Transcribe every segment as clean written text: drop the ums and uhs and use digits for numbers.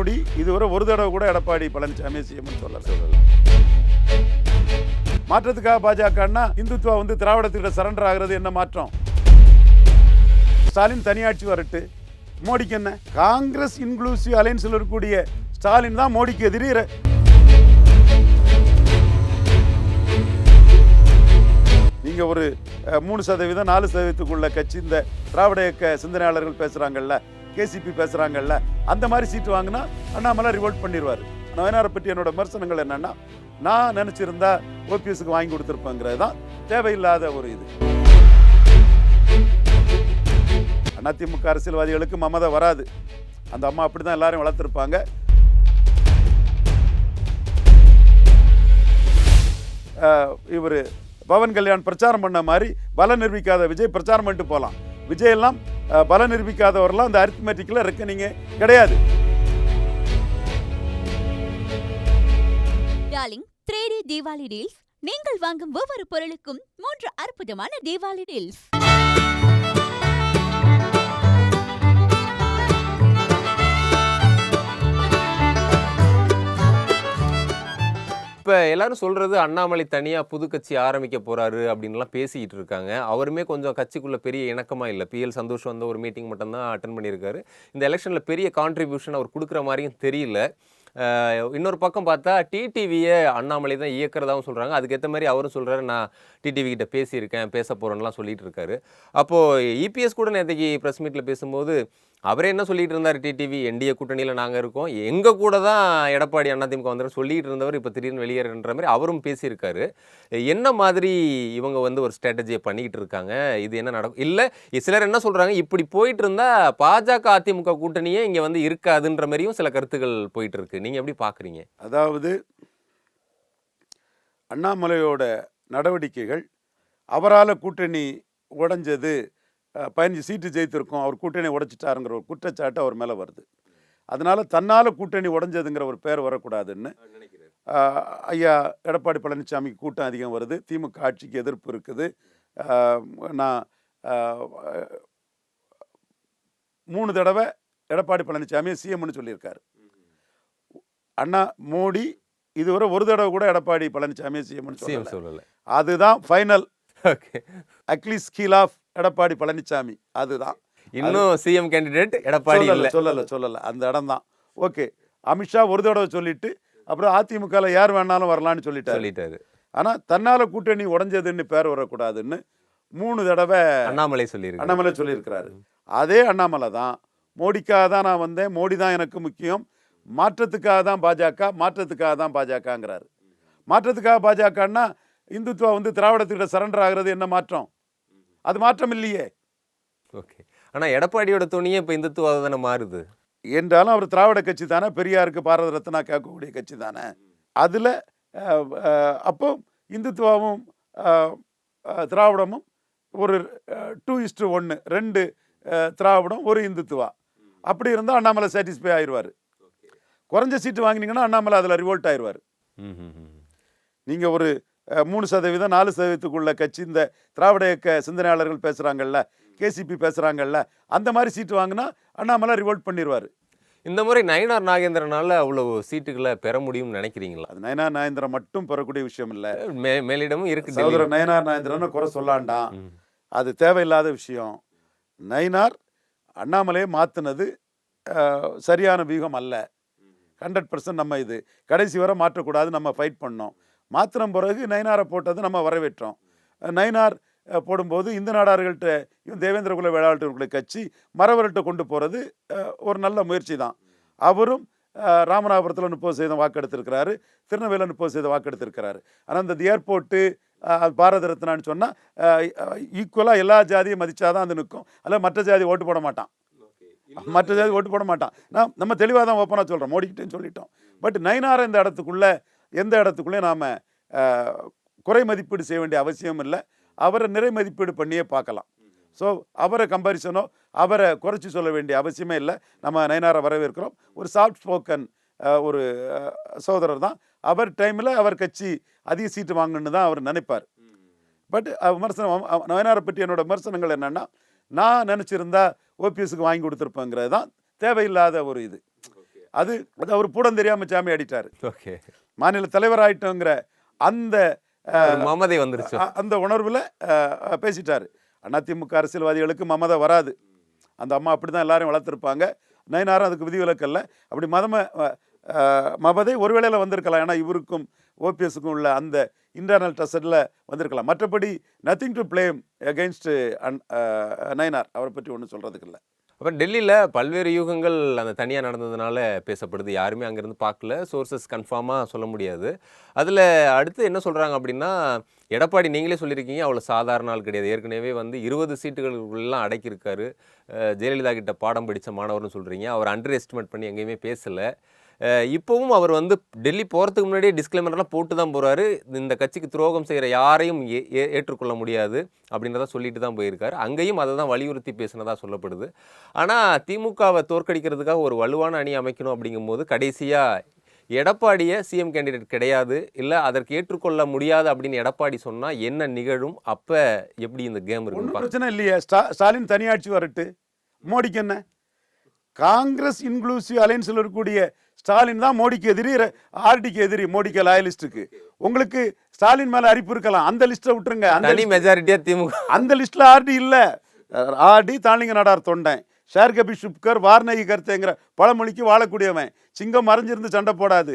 மோடி இதுவரை ஒரு தடவை கூட எடப்பாடி பழனிசாமி சிஎம்னு சொல்லல. மாற்றத்துக்காக பாஜகன்னா இந்துத்துவா திராவிடத்துக்கிட்ட சரண்டர் ஆகிறது என்ன மாற்றம்? ஸ்டாலின் தனியாட்சி வரட்டு, மோடிக்கு என்ன? காங்கிரஸ் இன்க்ளூசிவ் அலையன்ஸில் இருக்கக்கூடிய ஸ்டாலின் தான் மோடிக்கு எதிரி. நீங்க ஒரு 3% 4%க்குள்ள கட்சி இந்த திராவிட இயக்க சிந்தனையாளர்கள் பேசுறாங்கல்ல, கேசிபி பேசுறாங்கல்ல, அந்த மாதிரி சீட்டு வாங்கினா அண்ணாமலை ரிவோல்ட் பண்ணிடுவார். நயனாரை பற்றி என்னோட விமர்சனங்கள் என்னன்னா, நான் நினைச்சிருந்தா ஓபிஎஸ்க்கு வாங்கி கொடுத்துருப்பேங்கிறது தான் தேவையில்லாத ஒரு இது. அதிமுக அரசியல்வாதிகளுக்கு மமதை வராது. அந்த அம்மா அப்படிதான் எல்லாரும் வளர்த்துருப்பாங்க. இவர் பவன் கல்யாண் பிரச்சாரம் பண்ண மாதிரி பல நிரூபிக்காத விஜய் பிரச்சாரம் பண்ணிட்டு போகலாம். விஜய் எல்லாம் பல நிரூபிக்காதவரெல்லாம் அந்த அரித்மெட்டிக்கில் ரெக்கனிங்க கிடையாது. Darling 3D Deepavali deals. நீங்கள் வாங்கும் ஒவ்வொரு பொருளுக்கும் 3 அற்புதமான தீபாவளி டீல்ஸ். இப்போ எல்லாரும் சொல்கிறது அண்ணாமலை தனியாக புது கட்சி ஆரம்பிக்க போகிறாரு அப்படின்லாம் பேசிக்கிட்டு இருக்காங்க. அவருமே கொஞ்சம் கட்சிக்குள்ளே பெரிய இணக்கமாக இல்லை. PL சந்தோஷ் ஒரு மீட்டிங் மட்டும்தான் அட்டன் பண்ணியிருக்காரு. இந்த எலெக்ஷனில் பெரிய கான்ட்ரிபியூஷன் அவர் கொடுக்குற மாதிரியும் தெரியல. இன்னொரு பக்கம் பார்த்தா டிடிவியை அண்ணாமலை தான் இயக்கிறதாகவும் சொல்கிறாங்க. அதுக்கேற்ற மாதிரி அவரும் சொல்கிறாரு, நான் டிடிவி கிட்ட பேசியிருக்கேன், பேச போகிறேன்லாம் சொல்லிட்டு இருக்காரு. அப்போது EPS கூட நேற்றுக்கு ப்ரெஸ் மீட்டில் பேசும்போது அவரே என்ன சொல்லிட்டு இருந்தார், டிடிவி NDA கூட்டணியில் நாங்கள் இருக்கோம், எங்கள் கூட தான் எடப்பாடி அதிமுக வந்துடும் சொல்லிட்டு இருந்தவர் இப்போ திடீர்னு வெளியேறன்ற மாதிரி அவரும் பேசியிருக்காரு. என்ன மாதிரி இவங்க ஒரு ஸ்ட்ராட்டஜியை பண்ணிக்கிட்டு இருக்காங்க? இது என்ன நடக்கும்? இல்லை சிலர் என்ன சொல்கிறாங்க, இப்படி போயிட்டு இருந்தால் பாஜக அதிமுக கூட்டணியே இங்கே இருக்காதுன்ற மாதிரியும் சில கருத்துக்கள் போயிட்டு இருக்கு. நீங்கள் எப்படி பார்க்குறீங்க? அதாவது அண்ணாமலையோட நடவடிக்கைகள் அவரால் கூட்டணி உடைஞ்சது, 15 சீட்டு ஜெயித்திருக்கோம், அவர் கூட்டணி உடைச்சிட்டாருங்கிற ஒரு குற்றச்சாட்டு அவர் மேலே வருது. அதனால தன்னால் கூட்டணி உடைஞ்சதுங்கிற ஒரு பேர் வரக்கூடாதுன்னு ஐயா எடப்பாடி பழனிசாமிக்கு கூட்டம் அதிகம் வருது, திமுக ஆட்சிக்கு எதிர்ப்பு இருக்குது. நான் 3 தடவை எடப்பாடி பழனிசாமி சிஎம்னு சொல்லியிருக்காரு. அண்ணா மோடி இதுவரை ஒரு தடவை கூட எடப்பாடி பழனிசாமி சிஎம்னு சொல்லல. அதுதான் ஃபைனல் அக்லீஸ் ஸ்கீல் ஆஃப் எடப்பாடி பழனிசாமி. அதுதான் இன்னும் சிஎம் கேண்டிடேட் எடப்பாடி சொல்லல அந்த இடம் தான். ஓகே, அமித்ஷா ஒரு தடவை சொல்லிட்டு அப்புறம் அதிமுக யார் வேணாலும் வரலான்னு சொல்லிட்டாரு. ஆனால் தன்னால் கூட்டணி உடைஞ்சதுன்னு பேர் வரக்கூடாதுன்னு 3 தடவை அண்ணாமலை சொல்லியிருக்கிறாரு. அதே அண்ணாமலை தான் மோடிக்காக தான் நான் வந்தேன், மோடி தான் எனக்கு முக்கியம், மாற்றத்துக்காக தான் பாஜகங்கிறாரு. மாற்றத்துக்காக பாஜகன்னா இந்துத்துவா திராவிடத்துக்கிட்ட சரண்டர் ஆகிறது என்ன மாற்றம்? அது மாற்றம் இல்லையே. ஓகே, ஆனால் எடப்பாடியோட துணியே இப்போ இந்துத்துவா தானே மாறுது. என்றாலும் அவர் திராவிட கட்சி தானே, பெரியாருக்கு பாரத ரத்னா கேட்கக்கூடிய கட்சி தானே. அதில் அப்போ இந்துத்துவாவும் திராவிடமும் ஒரு 2:1, 2 திராவிடம் 1 இந்துத்துவா. அப்படி இருந்தால் அண்ணாமலை சாட்டிஸ்ஃபை ஆயிடுவார். குறைஞ்ச சீட்டு வாங்கினீங்கன்னா அண்ணாமலை அதில் ரிவோல்ட் ஆயிடுவார். நீங்கள் ஒரு 3% 4%க்குள்ள கட்சி இந்த திராவிட இயக்க சிந்தனையாளர்கள் பேசுகிறாங்கல்ல, கேசிபி பேசுகிறாங்கல்ல, அந்த மாதிரி சீட்டு வாங்கினா அண்ணாமலை ரிவோல்ட் பண்ணிடுவார். இந்த முறை நயினார் நாகேந்திரனால அவ்வளோ சீட்டுகளை பெற முடியும்னு நினைக்கிறீங்களா? அது நயினார் நாகேந்திரன் மட்டும் பெறக்கூடிய விஷயம் இல்லை, மேலிடமும் இருக்கு. சகோதரர் நயினார் நாகேந்திரனை குறை சொல்லாண்டாம், அது தேவையில்லாத விஷயம். நயினார் அண்ணாமலையை மாற்றினது சரியான வியூகம் அல்ல. 100% நம்ம இது கடைசி வரை மாற்றக்கூடாது, நம்ம ஃபைட் பண்ணோம். மாத்திரம் பிறகு நயினாரை போட்டது நம்ம வரவேற்றோம். நயினார் போடும்போது இந்த நாடார்கள்ட்ட தேவேந்திர குல வேளாளர்களுடைய கட்சி மறவர்கிட்ட கொண்டு போகிறது ஒரு நல்ல முயற்சி தான். அவரும் ராமநாதபுரத்தில் 30% வாக்கெடுத்திருக்கிறாரு, திருநெல்வேலியில் 30% வாக்கெடுத்திருக்கிறாரு. ஆனால் இந்த ஏர்போர்ட்டு பாரத ரத்னான்னு சொன்னால் ஈக்குவலாக எல்லா ஜாதியும் மதித்தாதான் அது நிற்கும். அதில் மற்ற ஜாதி ஓட்டு போட மாட்டான். நம்ம தெளிவாக தான் ஓப்பனாக சொல்கிறோம், மோடிக்கிட்டேன்னு சொல்லிட்டோம். பட் நயினாரை எந்த இடத்துக்குள்ளேயும் நாம் குறை மதிப்பீடு செய்ய வேண்டிய அவசியம் இல்லை. அவரை நிறை மதிப்பீடு பண்ணியே பார்க்கலாம். ஸோ அவரை கம்பாரிசனோ அவரை குறைச்சி சொல்ல வேண்டிய அவசியமே இல்லை. நம்ம நயினாரை வரவேற்கிறோம். ஒரு சாஃப்ட் ஸ்போக்கன் ஒரு சகோதரர் தான். அவர் டைமில் அவர் கட்சி அதிக சீட்டு வாங்கணுன்னு தான் அவர் நினைப்பார். பட் விமர்சனம் நயினாரை பற்றி என்னோட விமர்சனங்கள் என்னென்னா, நான் நினச்சிருந்தா ஓபிஎஸ்க்கு வாங்கி கொடுத்துருப்பேங்கிறது தான் தேவையில்லாத ஒரு இது. அது அவர் பூடம் தெரியாம சாமி ஆடிட்டாரு. ஓகே. மாநில தலைவர் ஆயிட்டோங்கிற அந்த மமதை வந்துருச்சு. அந்த உணர்வில் பேசிட்டாரு. அதிமுக அரசியல்வாதிகளுக்கு மமதை வராது. அந்த அம்மா அப்படி தான் எல்லாரும் வளர்த்துருப்பாங்க. நயினாரும் அதுக்கு விதிவிலக்கு இல்லை. அப்படி மமதை ஒரு வேளையில் வந்திருக்கலாம். ஏன்னா இவருக்கும் ஓபிஎஸ்க்கும் உள்ள அந்த இன்டர்னல் டசட்டில் வந்திருக்கலாம். மற்றபடி nothing to blame against Nainar. அவரை பற்றி ஒன்றும் சொல்கிறதுக்கு இல்லை. அப்புறம் டெல்லியில் பல்வேறு யூகங்கள் அந்த தனியாக நடந்ததுனால பேசப்படுது. யாருமே அங்கேருந்து பார்க்கல, சோர்சஸ் கன்ஃபார்மாக சொல்ல முடியாது. அதில் அடுத்து என்ன சொல்கிறாங்க அப்படின்னா, எடப்பாடி நீங்களே சொல்லியிருக்கீங்க அவ்வளோ சாதாரண ஆள் கிடையாது. ஏற்கனவே 20 சீட்டுகளுக்குள்ளெலாம் அடக்கியிருக்காரு. ஜெயலலிதா கிட்ட பாடம் படித்த மாணவர்னு சொல்கிறீங்க. அவர் அண்டர் எஸ்டிமேட் பண்ணி எங்கேயுமே பேசலை. இப்போவும் அவர் டெல்லி போகிறதுக்கு முன்னாடியே டிஸ்க்ளைமர்லாம் போட்டு தான் போகிறாரு. இந்த கட்சிக்கு துரோகம் செய்கிற யாரையும் ஏற்றுக்கொள்ள முடியாது அப்படின்றத சொல்லிட்டு தான் போயிருக்காரு. அங்கேயும் அதை தான் வலியுறுத்தி பேசினதாக சொல்லப்படுது. ஆனால் திமுகவை தோற்கடிக்கிறதுக்காக ஒரு வலுவான அணி அமைக்கணும் அப்படிங்கும்போது கடைசியாக எடப்பாடியை சிஎம் கேண்டிடேட் கிடையாது, இல்லை அதற்கு ஏற்றுக்கொள்ள முடியாது அப்படின்னு எடப்பாடி சொன்னால் என்ன நிகழும்? அப்போ எப்படி இந்த கேம் இருக்கும்? பிரச்சனை இல்லையே. ஸ்டாலின் தனியாட்சி வரட்டு, மோடிக்கு என்ன? காங்கிரஸ் இன்க்ளூசிவ் அலையன்ஸில் இருக்கக்கூடிய ஸ்டாலின் தான் மோடிக்கு எதிரி, ஆர்டிக்கு எதிரி, மோடிக்கு லாயலிஸ்டுக்கு. உங்களுக்கு ஸ்டாலின் மேல அரிப்பு இருக்கலாம், அந்த லிஸ்ட்டை விட்டுருங்க. அந்த மெஜாரிட்டியா திமுக அந்த லிஸ்ட்ல ஆர்டி இல்ல. ஆர்டி தாளிங்க நாடார் தொண்டன், ஷேர் கபி ஷுப்கர், வார்னகி கருத்தைங்கிற பழமொழிக்கு வாழக்கூடியவன். சிங்கம் மறைஞ்சிருந்து சண்டை போடாது,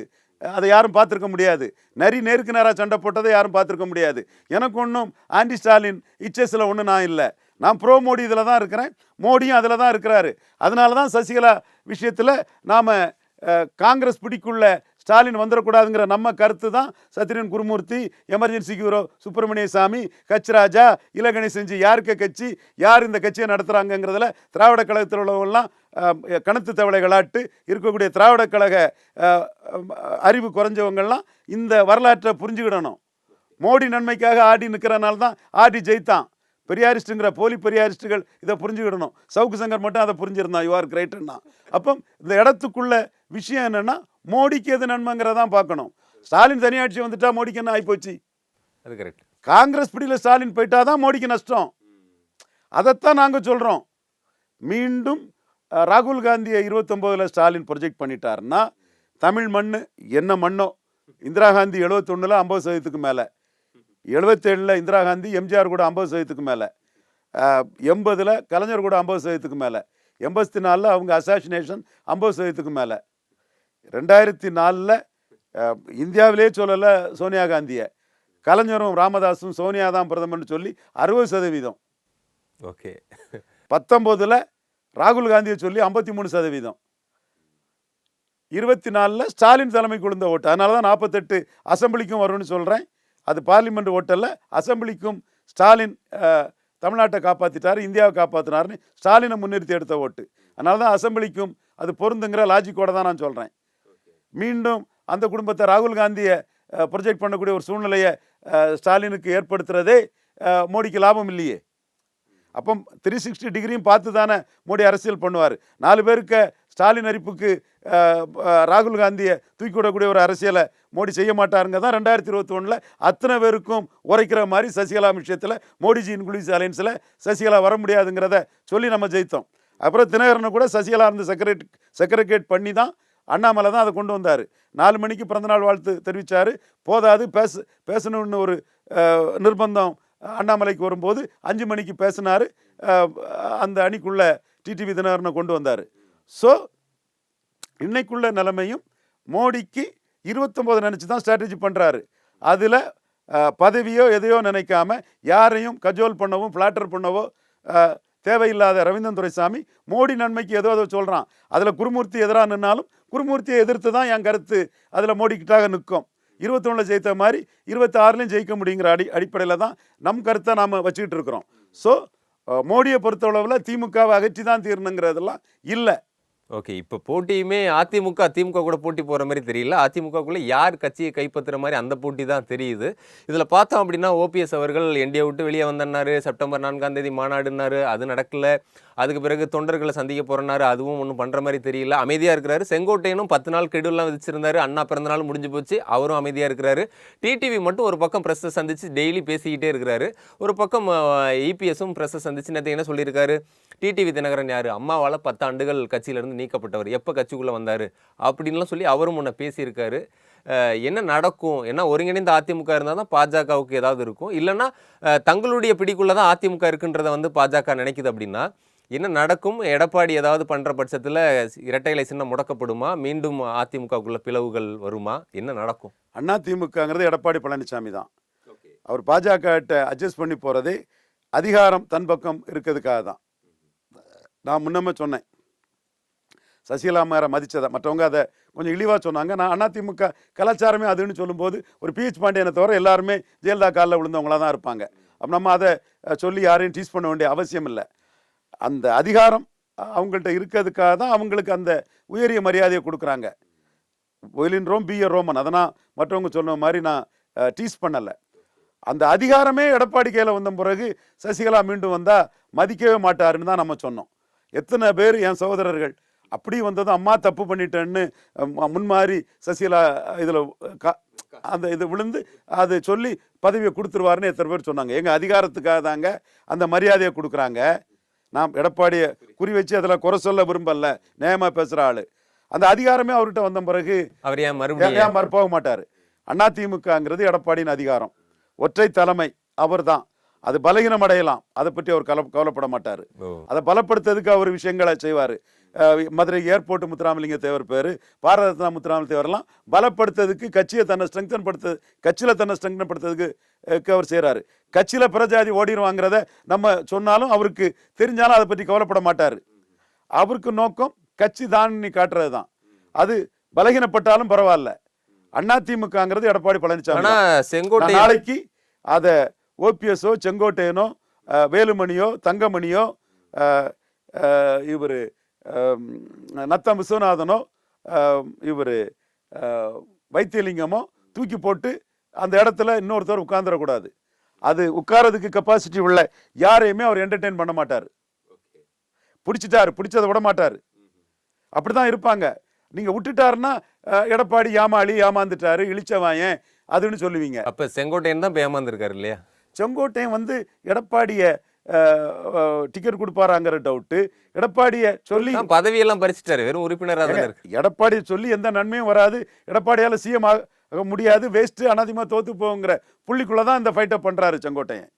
அதை யாரும் பார்த்துருக்க முடியாது. நரி நேருக்கு நேராக சண்டை போட்டதை யாரும் பார்த்துருக்க முடியாது. எனக்கு ஒன்றும் ஆன்டி ஸ்டாலின் இச்சஸில் ஒன்றும் நான் இல்லை. நான் ப்ரோ மோடி இதில் தான் இருக்கிறேன், மோடியும் அதில் தான் இருக்கிறாரு. அதனால தான் சசிகலா விஷயத்தில் நாம் காங்கிரஸ் பிடிக்குள்ள ஸ்டாலின் வந்துடக்கூடாதுங்கிற நம்ம கருத்து தான் சத்ரியன் குருமூர்த்தி, எமர்ஜென்சி ஹீரோ சுப்பிரமணிய சாமி, கச்ராஜா, இலகணி செஞ்சு யாருக்கு கட்சி, யார் இந்த கட்சியை நடத்துகிறாங்கங்கிறதுல திராவிட கழகத்தில் உள்ளவங்களாம் கணத்து தவளைகளாட்டு இருக்கக்கூடிய திராவிட கழக அறிவு குறைஞ்சவங்கள்லாம் இந்த வரலாற்றை புரிஞ்சுக்கிடணும். மோடி நன்மைக்காக ஆடி நிற்கிறனால தான் ஆடி ஜெயித்தான். பெரியாரிஸ்ட்டுங்கிற போலி பெரியாரிஸ்ட்டுகள் இதை புரிஞ்சுக்கிடணும். சவுக்கு சங்கர் மட்டும் அதை புரிஞ்சிருந்தான், யூ ஆர் கிரேட்டுன்னா. அப்போ இந்த இடத்துக்குள்ள விஷயம் என்னென்னா, மோடிக்கு எது நன்மைங்கிறதான் பார்க்கணும். ஸ்டாலின் தனியாட்சி வந்துட்டா மோடிக்கு என்ன ஆகிப்போச்சு? அது கரெக்ட். காங்கிரஸ் பிடியில் ஸ்டாலின் போயிட்டா தான் மோடிக்கு நஷ்டம். அதைத்தான் நாங்கள் சொல்கிறோம். மீண்டும் ராகுல் காந்தியை 29 ஸ்டாலின் ப்ரொஜெக்ட் பண்ணிட்டாருன்னா, தமிழ் மண் என்ன மண்ணோ, இந்திரா காந்தி 71 50% மேலே, 77 இந்திரா காந்தி, எம்ஜிஆர் கூட 50% மேலே, 80 கலைஞர் கூட 50% மேலே, 84 அவங்க அசாசினேஷன் 50% மேலே, 2004 இந்தியாவிலே சொல்லலை சோனியா காந்தியை, கலைஞரும் ராமதாஸும் சோனியா தான் பிரதமர்னு சொல்லி 60%. ஓகே. 19 ராகுல் காந்தியை சொல்லி 53%. 24 ஸ்டாலின் தலைமை குழுந்த ஓட்டு. அதனால தான் 48 அசம்பிளிக்கும் வரும்னு சொல்கிறேன். அது பார்லிமெண்ட் ஓட்டல்ல, அசம்பிளிக்கும் ஸ்டாலின் தமிழ்நாட்டை காப்பாற்றிட்டார், இந்தியாவை காப்பாற்றினார்னு ஸ்டாலினை முன்னிறுத்தி எடுத்த ஓட்டு. அதனால தான் அசம்பிளிக்கும் அது பொருந்துங்கிற லாஜிக்கோட தான் நான் சொல்கிறேன். மீண்டும் அந்த குடும்பத்தை ராகுல் காந்தியை ப்ரொஜெக்ட் பண்ணக்கூடிய ஒரு சூழ்நிலையை ஸ்டாலினுக்கு ஏற்படுத்துகிறதே மோடிக்கு லாபம் இல்லையே. அப்போ 360 டிகிரியும் பார்த்து தானே மோடி அரசியல் பண்ணுவார். 4 பேருக்கு ஸ்டாலின் அரிப்புக்கு ராகுல் காந்தியை தூக்கி விடக்கூடிய ஒரு அரசியலை மோடி செய்ய மாட்டாருங்க தான் 2021 அத்தனை பேருக்கும் உரைக்கிற மாதிரி சசிகலா விஷயத்தில் மோடிஜி இன்க்ளூசிவ் அலையன்ஸில் சசிகலா வர முடியாதுங்கிறத சொல்லி நம்ம ஜெயித்தோம். அப்புறம் தினகரனை கூட சசிகலா இருந்து செக்ரகேட் பண்ணி தான் அண்ணாமலை தான் அதை கொண்டு வந்தார். 4 மணிக்கு பிறந்தநாள் வாழ்த்து தெரிவித்தார். போதாது பேசணும்னு ஒரு நிர்பந்தம் அண்ணாமலைக்கு வரும்போது 5 மணிக்கு பேசினார். அந்த அணிக்குள்ள டிடிவி தினகரனை கொண்டு வந்தார். ஸோ இன்னைக்குள்ள நிலைமையும் மோடிக்கு 29 நினச்சி தான் ஸ்ட்ராட்டஜி பண்ணுறாரு. அதில் பதவியோ எதையோ நினைக்காம யாரையும் கஜோல் பண்ணவோ ஃப்ளாட்டர் பண்ணவோ தேவையில்லாத ரவீந்திரன் துரைசாமி மோடி நன்மைக்கு ஏதோ சொல்கிறான். அதில் குருமூர்த்தி எதிராக நின்னாலும் குருமூர்த்தியை எதிர்த்து தான் என் கருத்து அதில் மோடிக்கிட்டாக நிற்கும். 21 ஜெயித்த மாதிரி 26 ஜெயிக்க முடியுங்கிற அடிப்படையில் தான் நம் கருத்தை நாம் வச்சுக்கிட்டு இருக்கிறோம். ஸோ மோடியை பொறுத்தளவில் திமுகவை அகற்றி தான் தீரணுங்கிறதெல்லாம் இல்லை. ஓகே. இப்போ போட்டியுமே திமுக கூட போட்டி போகிற மாதிரி தெரியல. அதிமுகக்குள்ளே யார் கட்சியை கைப்பற்றுற மாதிரி அந்த போட்டி தான் தெரியுது. இதில் பார்த்தோம் அப்படின்னா ஓபிஎஸ் அவர்கள் என்டிஏ விட்டு வெளியே வந்தனாரு. செப்டம்பர் 4 மாநாடுனாரு, அது நடக்கலை. அதுக்கு பிறகு தொண்டர்களை சந்திக்க போகிறனாரு, அதுவும் ஒன்றும் பண்ணுற மாதிரி தெரியல, அமைதியாக இருக்கிறாரு. செங்கோட்டையனும் 10 நாள் கெடுலாம் விதிச்சிருந்தாரு. அண்ணா பிறந்தநாள் முடிஞ்சு போச்சு, அவரும் அமைதியாக இருக்கிறாரு. டிடிவி மட்டும் ஒரு பக்கம் ப்ரெஸ்ஸை சந்தித்து டெய்லி பேசிக்கிட்டே இருக்கிறாரு. ஒரு பக்கம் இபிஎஸும் ப்ரெஸ்ஸை சந்தித்து நேற்று என்ன சொல்லியிருக்காரு, டிடிவி தினகரன் யார், அம்மாவால் 10 ஆண்டுகள் கட்சியிலேருந்து இருந்து நீக்கப்பட்டவர், எப்போ கட்சிக்குள்ளே வந்தார் அப்படின்லாம் சொல்லி அவரும் முன்ன பேசியிருக்காரு. என்ன நடக்கும்? ஏன்னா ஒருங்கிணைந்த அதிமுக இருந்தால் தான் பாஜகவுக்கு ஏதாவது இருக்கும், இல்லைன்னா தங்களுடைய பிடிக்குள்ளே தான் அதிமுக இருக்குன்றதை வந்து பாஜக நினைக்குது. அப்படின்னா என்ன நடக்கும்? எடப்பாடி ஏதாவது பண்ணுற பட்சத்தில் இரட்டை இலை சின்னம் முடக்கப்படுமா? மீண்டும் அதிமுகக்குள்ள பிளவுகள் வருமா? என்ன நடக்கும்? அதிமுகங்கிறது எடப்பாடி பழனிசாமி தான். அவர் பாஜக அட்ஜஸ்ட் பண்ணி போகிறதே அதிகாரம் தன் பக்கம் இருக்கிறதுக்காக தான். நான் முன்னமே சொன்னேன், சசிகலா மேரை மதித்ததை மற்றவங்க அதை கொஞ்சம் இழிவாக சொன்னாங்க. நான் அதிமுக கலாச்சாரமே அதுன்னு சொல்லும்போது ஒரு பிஹெச் பாண்டியனை தவிர எல்லாருமே ஜெயலலிதா காலில் விழுந்தவங்களாக தான் இருப்பாங்க. அப்போ நம்ம அதை சொல்லி யாரையும் டீஸ் பண்ண வேண்டிய அவசியம் இல்லை. அந்த அதிகாரம் அவங்கள்ட்ட இருக்கிறதுக்காக தான் அவங்களுக்கு அந்த உயரிய மரியாதையை கொடுக்குறாங்க. ஒயிலின் ரோம் பி எ ரோமன், அதனால் மற்றவங்க சொன்ன மாதிரி நான் டீஸ் பண்ணலை. அந்த அதிகாரமே எடப்பாடி கையில் வந்த பிறகு சசிகலா மீண்டும் வந்தால் மதிக்கவே மாட்டாருன்னு தான் நம்ம சொன்னோம். எத்தனை பேர் என் சகோதரர்கள் அப்படி வந்ததும் அம்மா தப்பு பண்ணிட்டேன்னு முன்மாறி சசிகலா இதில் அந்த இது விழுந்து அது சொல்லி பதவியை கொடுத்துருவாருன்னு எத்தனை பேர் சொன்னாங்க. எங்கள் அதிகாரத்துக்காக தாங்க அந்த மரியாதையை கொடுக்குறாங்க. நான் எடப்பாடியை குறி வச்சு அதில் குறை சொல்ல விரும்பல, நேயமாக பேசுகிற ஆள். அந்த அதிகாரமே அவர்கிட்ட வந்த பிறகு அவர் ஏன் மறுப்பாக மாட்டார். அதிமுகங்கிறது எடப்பாடியின் அதிகாரம், ஒற்றை தலைமை அவர் தான். அது பலகீனம் அடையலாம், அதை பற்றி அவர் கவலைப்பட மாட்டார். அதை பலப்படுத்துறதுக்கு அவர் விஷயங்களை செய்வார். மதுரை ஏர்போர்ட் முத்துராமலிங்க தேவர் பேர், பாரத முத்துராமலிங்க தேவரெல்லாம் பலப்படுத்துறதுக்கு கட்சியை தன்னை ஸ்ட்ரெங்தன் கட்சியில் தன்னை ஸ்ட்ரெங்தன் படுத்துறதுக்கு அவர் செய்கிறாரு. கட்சியில் பிரஜாதி ஓடிடுவாங்கிறத நம்ம சொன்னாலும் அவருக்கு தெரிஞ்சாலும் அதை பற்றி கவலைப்பட மாட்டார். அவருக்கு நோக்கம் கட்சி தான் காட்டுறது தான். அது பலகீனப்பட்டாலும் பரவாயில்ல. அதிமுகங்கிறது எடப்பாடி பழனிசாமி. நாளைக்கு அதை ஓபிஎஸ்ஓ செங்கோட்டையனோ வேலுமணியோ தங்கமணியோ இவர் நத்தம் விஸ்வநாதனோ இவர் வைத்தியலிங்கமோ தூக்கி போட்டு அந்த இடத்துல இன்னொருத்தர் உட்கார்ந்துடக்கூடாது. அது உட்காரதுக்கு கெப்பாசிட்டி உள்ள யாரையுமே அவர் என்டர்டெயின் பண்ண மாட்டார். பிடிச்சதை விட மாட்டார். அப்படிதான் இருப்பாங்க. நீங்க விட்டுட்டாருன்னா எடப்பாடி ஏமாந்துட்டாரு, இழிச்சவாயன் அதுன்னு சொல்லுவீங்க. அப்ப செங்கோட்டையன் தான் ஏமாந்துருக்காரு இல்லையா? செங்கோட்டையன் எடப்பாடியை டிக்கெட் கொடுப்பாராங்கிற டவுட்டு. எடப்பாடியை சொல்லி பதவியெல்லாம் பறிச்சுட்டாரு, வெறும் உறுப்பினராக தான் இருக்கு. எடப்பாடியை சொல்லி எந்த நன்மையும் வராது, எடப்பாடியால் சிஎம் ஆக முடியாது, வேஸ்ட்டு, அதிமுக தோத்து போங்கிற புள்ளிக்குள்ளதான் இந்த ஃபைட்டை பண்றாரு செங்கோட்டையன்.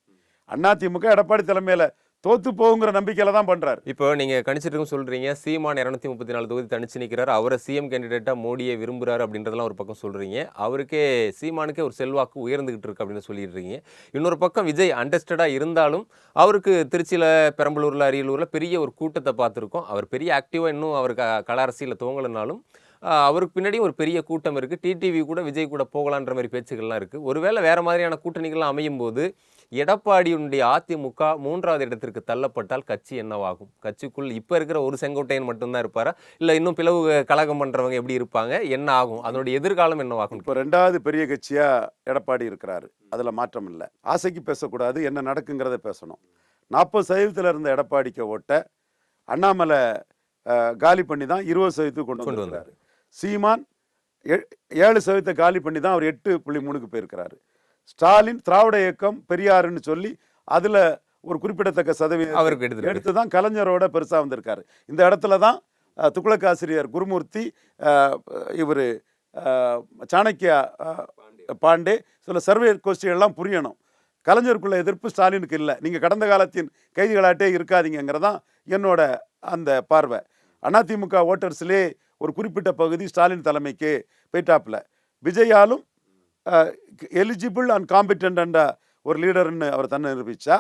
அதிமுக எடப்பாடி தலைமையில தோத்து போகுங்கிற நம்பிக்கையில தான் பண்றாரு. இப்போ நீங்க கணிச்சிட்டு சொல்றீங்க சீமான் 234 தொகுதி தனிச்சு நிற்கிறார், அவரை சிஎம் கேண்டிடேட்டா மோடியை விரும்புறாரு அப்படின்றதெல்லாம் ஒரு பக்கம் சொல்றீங்க. அவருக்கே சீமானுக்கே ஒரு செல்வாக்கு உயர்ந்துகிட்டு இருக்கு அப்படின்னு சொல்லிட்டு இருக்கீங்க. இன்னொரு பக்கம் விஜய் அண்டஸ்டடா இருந்தாலும் அவருக்கு திருச்சியில, பெரம்பலூர்ல, அரியலூர்ல பெரிய ஒரு கூட்டத்தை பார்த்துருக்கோம். அவர் பெரிய ஆக்டிவா இன்னும் அவர் கள அரசியலில் துவங்கலனாலும் அவருக்கு பின்னாடியும் ஒரு பெரிய கூட்டம் இருக்குது. டிடிவி கூட விஜய் கூட போகலான்ற மாதிரி பேச்சுக்கள்லாம் இருக்குது. ஒருவேளை வேறு மாதிரியான கூட்டணிகள்லாம் அமையும் போது எடப்பாடியுடைய அதிமுக 3வது இடத்திற்கு தள்ளப்பட்டால் கட்சி என்னவாகும்? கட்சிக்குள் இப்போ இருக்கிற ஒரு செங்கோட்டையன் மட்டும்தான் இருப்பாரா, இல்லை இன்னும் பிளவு கழகம் பண்ணுறவங்க எப்படி இருப்பாங்க, என்ன ஆகும், அதனுடைய எதிர்காலம் என்னவாகும்? இப்போ 2வது பெரிய கட்சியாக எடப்பாடி இருக்கிறாரு, அதில் மாற்றம் இல்லை. ஆசைக்கு பேசக்கூடாது, என்ன நடக்குங்கிறத பேசணும். 40% இருந்த எடப்பாடிக்கு ஓட்ட அண்ணாமலை காலி பண்ணி தான் 20% கொண்டு வந்தார். சீமான் 7% காலி பண்ணி தான் அவர் 8.3க்கு போயிருக்கிறாரு. ஸ்டாலின் திராவிட இயக்கம் பெரியாருன்னு சொல்லி அதில் ஒரு குறிப்பிடத்தக்க சதவீதம் அவருக்கு எடுத்து தான் கலைஞரோட பெருசாக வந்திருக்காரு. இந்த இடத்துல தான் துக்ளக் ஆசிரியர் குருமூர்த்தி, இவர் சாணக்கியா பாண்டே சில சர்வே கோஷ்டிகள்லாம் புரியணும். கலைஞருக்குள்ள எதிர்ப்பு ஸ்டாலினுக்கு இல்லை, நீங்கள் கடந்த காலத்தின் கைதிகளாட்டே இருக்காதீங்கிறதான் என்னோட அந்த பார்வை. அதிமுக ஓட்டர்ஸ்லே ஒரு குறிப்பிட்ட பகுதி ஸ்டாலின் தலைமைக்கு போயிட்டாப்புல. விஜயாலும் எலிஜிபிள் அண்ட் காம்பிட்டன்ட் ஒரு லீடர்னு அவர் தன்னை நிரூபித்தா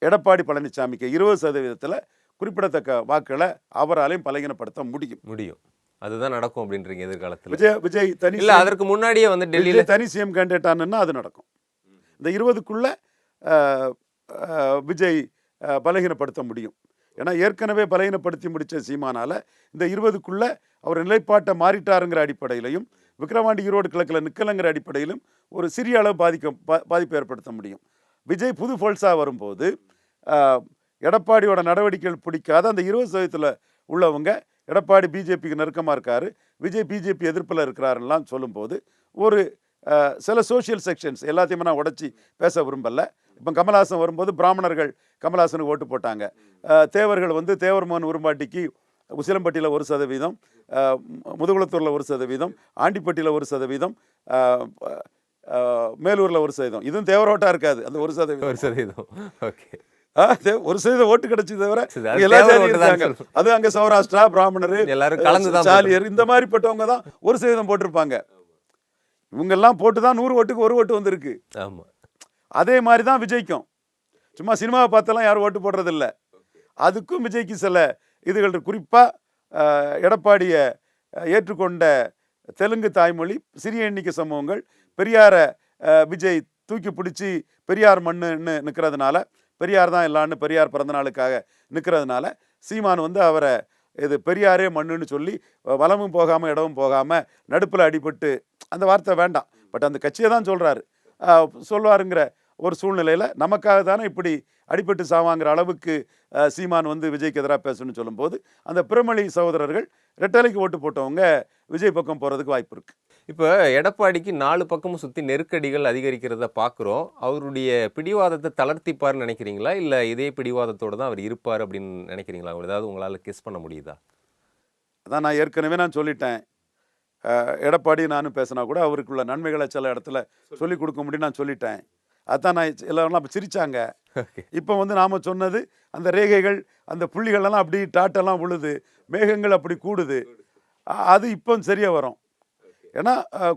எடப்பாடி பழனிசாமிக்கு 20% குறிப்பிடத்தக்க வாக்குகளை அவராலையும் பலகீனப்படுத்த முடியும். அதுதான் நடக்கும் அப்படின்றீங்க எதிர்காலத்தில். விஜய் தனி இல்லை, அதற்கு முன்னாடியே டெல்லியில் தனி சிஎம் கேண்டிடேட் ஆனா அது நடக்கும். இந்த 20க்குள்ள விஜய் பலகீனப்படுத்த முடியும். ஏன்னா ஏற்கனவே பலகீனப்படுத்தி முடித்த சீமானால இந்த 20க்குள்ள அவர் நிலைப்பாட்டை மாறிட்டாருங்கிற அடிப்படையிலையும் விக்கிரவாண்டி ஈரோடு கிழக்கில் நிற்கலைங்கிற அடிப்படையிலும் ஒரு சிறிய அளவு பாதிப்பு ஏற்படுத்த முடியும். விஜய் புது ஃபோல்ஸாக வரும்போது எடப்பாடியோட நடவடிக்கைகள் பிடிக்காத அந்த 20% உள்ளவங்க எடப்பாடி பிஜேபிக்கு நெருக்கமாக இருக்காரு, விஜய் பிஜேபி எதிர்ப்பில் இருக்கிறாருலாம் சொல்லும்போது ஒரு சில சோஷியல் செக்ஷன்ஸ் எல்லாத்தையுமே நான் உடச்சி பேச விரும்பலை. இப்போ கமல்ஹாசன் வரும்போது பிராமணர்கள் கமல்ஹாசனுக்கு ஓட்டு போட்டாங்க. தேவர்கள் தேவர் மோகன் உரும்பாட்டிக்கு உசிலம்பட்டியில் 1%, முதுகுளத்தூரில் 1%, ஆண்டிப்பட்டியில் 1%, மேலூரில் 1%. இதுவும் தேவரோட்டா இருக்காது அந்த 1%. 1%. ஓகே. 1% ஓட்டு கிடைச்சது தவிர அது எல்லா தேவர் ஜாதியும் ஓட்டு தான் இருக்காங்க. அது அங்க சௌராஷ்டிரா, பிராமணர், எல்லாரும் கலந்து தான் சாலியர் இந்த மாதிரிப்பட்டவங்க தான் 1% போட்டிருப்பாங்க. இவங்க எல்லாம் போட்டு தான் 100 ஓட்டுக்கு 1 ஓட்டு வந்திருக்கு. ஆமா. அதே மாதிரி தான் விஜய்க்கும். சும்மா சினிமாவை பார்த்தெல்லாம் யாரும் ஓட்டு போடுறதில்ல. அதுக்கும் விஜய்க்கு சில இதுகள் குறிப்பாக எடப்பாடியை ஏற்றுக்கொண்ட தெலுங்கு தாய்மொழி, சிறிய எண்ணிக்கை சமூகங்கள் பெரியார விஜய் தூக்கி பிடிச்சி பெரியார் மண்ணுன்னு நிற்கிறதுனால, பெரியார் தான் எல்லான்னு பெரியார் பிறந்த நாளுக்காக நிற்கிறதுனால சீமான் வந்து அவரை இது பெரியாரே மண்ணுன்னு சொல்லி வலமும் போகாமல் இடமும் போகாமல் நடுப்பில் அடிபட்டு, அந்த வார்த்தை வேண்டாம், பட் அந்த கட்சியை தான் சொல்வாருங்கிற ஒரு சூழ்நிலையில் நமக்காக தானே இப்படி அடிபட்டு சாவாங்கிற அளவுக்கு சீமான் வந்து விஜய்க்கு எதிராக பேசணும்னு சொல்லும்போது அந்த பிரமளி சகோதரர்கள் ரெட்டலைக்கு ஓட்டு போட்டவங்க விஜய் பக்கம் போகிறதுக்கு வாய்ப்பு இருக்குது. இப்போ எடப்பாடிக்கு 4 பக்கமும் சுற்றி நெருக்கடிகள் அதிகரிக்கிறத பார்க்குறோம். அவருடைய பிடிவாதத்தை தளர்த்திப்பார்னு நினைக்கிறீங்களா, இல்லை இதே பிடிவாதத்தோடு தான் அவர் இருப்பார் அப்படின்னு நினைக்கிறீங்களா? ஏதாவது உங்களால் கெஸ் பண்ண முடியுதா? அதான் நான் ஏற்கனவே சொல்லிட்டேன். எடப்பாடி நானும் பேசினா கூட அவருக்குள்ள நன்மைகளை சில இடத்துல சொல்லிக் கொடுக்க முடியும் நான் சொல்லிட்டேன். அதான் நான் எல்லாரும் அப்போ சிரித்தாங்க. இப்போ வந்து நாம் சொன்னது அந்த ரேகைகள் அந்த புள்ளிகளெல்லாம் அப்படி டாட்டெல்லாம் விழுது, மேகங்கள் அப்படி கூடுது, அது இப்போ சரியாக வரும். ஏன்னா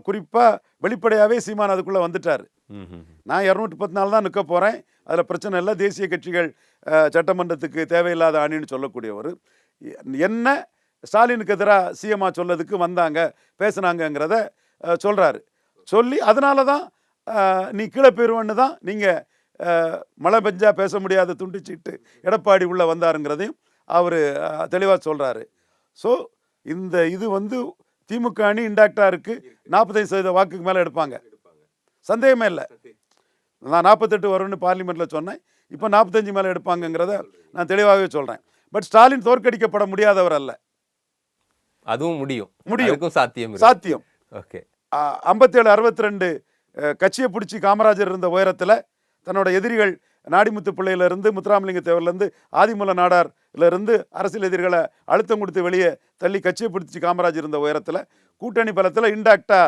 குறிப்பாக வெளிப்படையாகவே சீமான் அதுக்குள்ளே வந்துட்டார். நான் 214 தான் நிற்க போகிறேன், அதில் பிரச்சனை இல்லை, தேசிய கட்சிகள் சட்டமன்றத்துக்கு தேவையில்லாத அணின்னு சொல்லக்கூடியவர் என்ன ஸ்டாலினுக்கு எதிராக சிஎம்மா சொல்லதுக்கு வந்தாங்க பேசுனாங்கங்கிறத சொல்கிறாரு. சொல்லி அதனால தான் நீ கீழே போயிடுவேன்னு தான் நீங்கள் மழை பெஞ்சா பேச முடியாத துண்டிச்சிட்டு எடப்பாடி உள்ளே வந்தாருங்கிறதையும் அவர் தெளிவாக சொல்கிறாரு. ஸோ இந்த இது வந்து திமுக அணி இன்டாக்டாக இருக்குது. 45% வாக்குக்கு மேலே எடுப்பாங்க, சந்தேகமே இல்லை. நான் 48 வரும்னு பார்லிமெண்ட்டில் சொன்னேன், இப்போ 45 மேலே எடுப்பாங்கங்கிறத நான் தெளிவாகவே சொல்கிறேன். பட் ஸ்டாலின் தோற்கடிக்கப்பட முடியாதவர் அல்ல. அதுவும் முடியும், சாத்தியம். ஓகே. 57-62 கட்சியை பிடிச்சி காமராஜர் இருந்த உயரத்தில் தன்னோட எதிரிகள் நாடிமுத்து பிள்ளையிலேருந்து, முத்துராமலிங்க தேவர்லேருந்து, ஆதிமூல நாடார்லேருந்து அரசியல் எதிரிகளை அழுத்தம் கொடுத்து வெளியே தள்ளி கட்சியை பிடிச்சி காமராஜர் இருந்த உயரத்தில் கூட்டணி பலத்தில் இன்டாக்டாக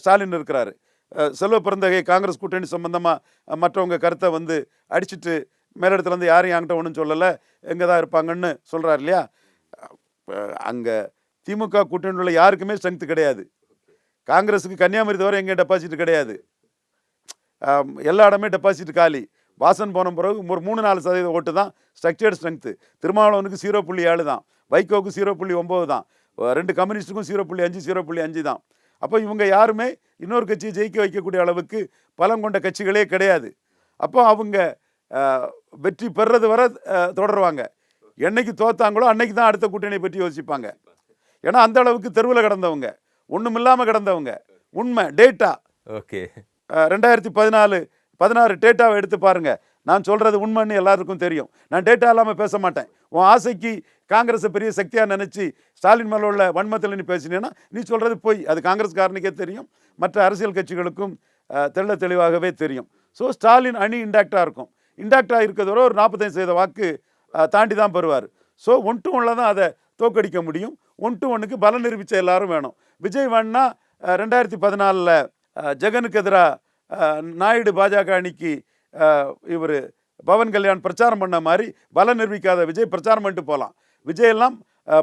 ஸ்டாலின் இருக்கிறாரு. செல்வ பிறந்தகை காங்கிரஸ் கூட்டணி சம்பந்தமாக மற்றவங்க கருத்தை வந்து அடிச்சுட்டு மேலிடத்துலேருந்து யாரையும் என்கிட்ட ஒன்றும் சொல்லலை, எங்கே தான் இருப்பாங்கன்னு சொல்கிறார் இல்லையா. அங்கே திமுக கூட்டணியில் உள்ள யாருக்குமே ஸ்ட்ரென்த்து கிடையாது. காங்கிரஸுக்கு கன்னியாகுமரி தவிர எங்கே டெபாசிட் கிடையாது, எல்லா இடமே டெபாசிட் காலி. வாசன் போன பிறகு ஒரு 3-4% ஓட்டு தான் ஸ்ட்ரக்சர்டு ஸ்ட்ரென்த்து. திருமாவளவனுக்கு 0.7 தான், வைகோவுக்கு 0.9 தான், 2 கம்யூனிஸ்ட்டுக்கும் 0.5 தான். அப்போ இவங்க யாருமே இன்னொரு கட்சியை ஜெயிக்க வைக்கக்கூடிய அளவுக்கு பலம் கொண்ட கட்சிகளே கிடையாது. அப்போ அவங்க வெற்றி பெறுறது வர தொடருவாங்க. என்னைக்கு தோத்தாங்களோ அன்னைக்கு தான் அடுத்த கூட்டணியை பற்றி யோசிப்பாங்க. ஏன்னா அந்த அளவுக்கு தெருவில் கிடந்தவங்க, ஒன்றும் இல்லாமல் கிடந்தவங்க. உண்மை டேட்டா. ஓகே. 2014-16 டேட்டாவை எடுத்து பாருங்க. நான் சொல்கிறது உண்மைன்னு எல்லாருக்கும் தெரியும். நான் டேட்டா இல்லாமல் பேச மாட்டேன். உன் ஆசைக்கு காங்கிரஸை பெரிய சக்தியாக நினச்சி ஸ்டாலின் மேலே உள்ள வன்மத்தில் நீ பேசினேன்னா நீ சொல்கிறது போய், அது காங்கிரஸ்காரனுக்கே தெரியும், மற்ற அரசியல் கட்சிகளுக்கும் தெளிவாகவே தெரியும். ஸோ ஸ்டாலின் அணி இன்டாக்டாக இருக்கும். இன்டாக்டாக இருக்கிறதோட ஒரு 45% வாக்கு தாண்டி தான் பெறுவார். ஸோ 1-1 தான் அதை தோக்கடிக்க முடியும். 1-1க்கு பலம் நிரூபித்த எல்லாரும் வேணும். விஜய் வேணுன்னா 2014 ஜெகனுக்கு எதிராக நாயுடு பாஜக அணிக்கு இவர் பவன் கல்யாண் பிரச்சாரம் பண்ண மாதிரி பலம் நிரூபிக்காத விஜய் பிரச்சாரம் பண்ணிட்டு போகலாம். விஜயெல்லாம்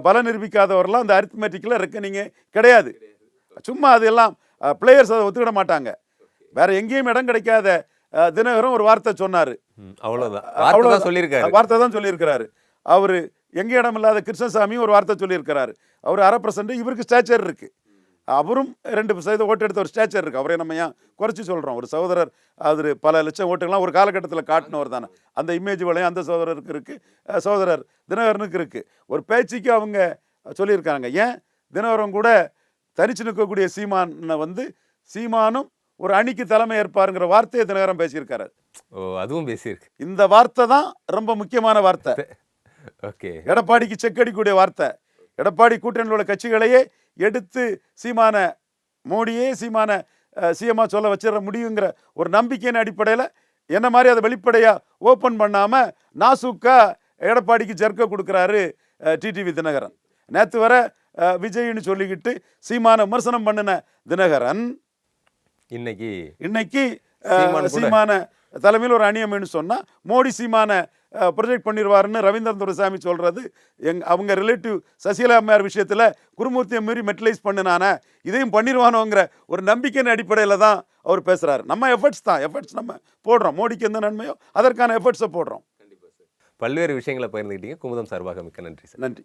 பலம் நிரூபிக்காதவரெல்லாம் அந்த அரித்மெட்டிக்கில் ரெக்கனிங்கே கிடையாது. சும்மா அதெல்லாம் பிளேயர்ஸ் அதை ஒத்துக்கிட மாட்டாங்க. வேற எங்கேயும் இடம் கிடைக்காத தினகரன் ஒரு வார்த்தை சொன்னார், அவ்வளோதான் வார்த்தை தான் சொல்லியிருக்கிறாரு. அவர் எங்கே இடம் இல்லாத கிருஷ்ணசாமியும் ஒரு வார்த்தை சொல்லியிருக்கிறாரு. அவர் 1/2%, இவருக்கு ஸ்டேச்சர் இருக்குது. அவரும் 2% ஓட்டு எடுத்த ஒரு ஸ்டேச்சர் இருக்குது. அவரே நம்ம ஏன் குறைச்சி சொல்கிறோம்? ஒரு சகோதரர் அவர் பல லட்சம் ஓட்டுகள்லாம் ஒரு காலகட்டத்தில் காட்டினவர் தானே. அந்த இமேஜ் வளையம் அந்த சகோதரருக்கு இருக்குது, சகோதரர் தினகரனுக்கு இருக்குது. ஒரு பேச்சுக்கு அவங்க சொல்லியிருக்காங்க. ஏன் தினகரன் கூட தனிச்சு நிற்கக்கூடிய சீமானை வந்து சீமானும் ஒரு அணிக்கு தலைமை ஏற்பாருங்கிற வார்த்தையை தினகரன் பேசியிருக்காரு. அதுவும் பேசியிருக்கு. இந்த வார்த்தை தான் ரொம்ப முக்கியமான வார்த்தை. ஓகே. எடப்பாடிக்கு செக் அடிக்கக்கூடிய வார்த்தை. எடப்பாடி கூட்டணியில் உள்ள கட்சிகளையே எடுத்து சீமான மோடியே சீமான சிஎம்மா சொல்ல வச்சிட முடியுங்கிற ஒரு நம்பிக்கையின் அடிப்படையில் என்ன மாதிரி அதை வெளிப்படையாக ஓப்பன் பண்ணாமல் நாசூக்கா எடப்பாடிக்கு ஜர்க்க கொடுக்குறாரு டிடிவி தினகரன். நேற்று வர விஜய்னு சொல்லிக்கிட்டு சீமான விமர்சனம் பண்ணின தினகரன் இன்னைக்கு சீமான தலைமையில் ஒரு அணி அமைன்னு சொன்னா மோடி சீமான ப்ரொஜெக்ட் பண்ணிடுவாருன்னு ரவீந்திரன் துரைசாமி சொல்றது அவங்க ரிலேட்டிவ் சசிகலா அம்மையார் விஷயத்துல குருமூர்த்தியை மீறி மெட்டலைஸ் பண்ணினான இதையும் பண்ணிடுவானோங்கிற ஒரு நம்பிக்கையின் அடிப்படையில் தான் அவர் பேசுறாரு. நம்ம எஃபர்ட்ஸ் நம்ம போடுறோம். மோடிக்கு எந்த நன்மையோ அதற்கான எஃபர்ட்ஸை போடுறோம். பல்வேறு விஷயங்களை பகிர்ந்துக்கிட்டீங்க. குமுதம் சார்பாக மிக்க நன்றி சார். நன்றி.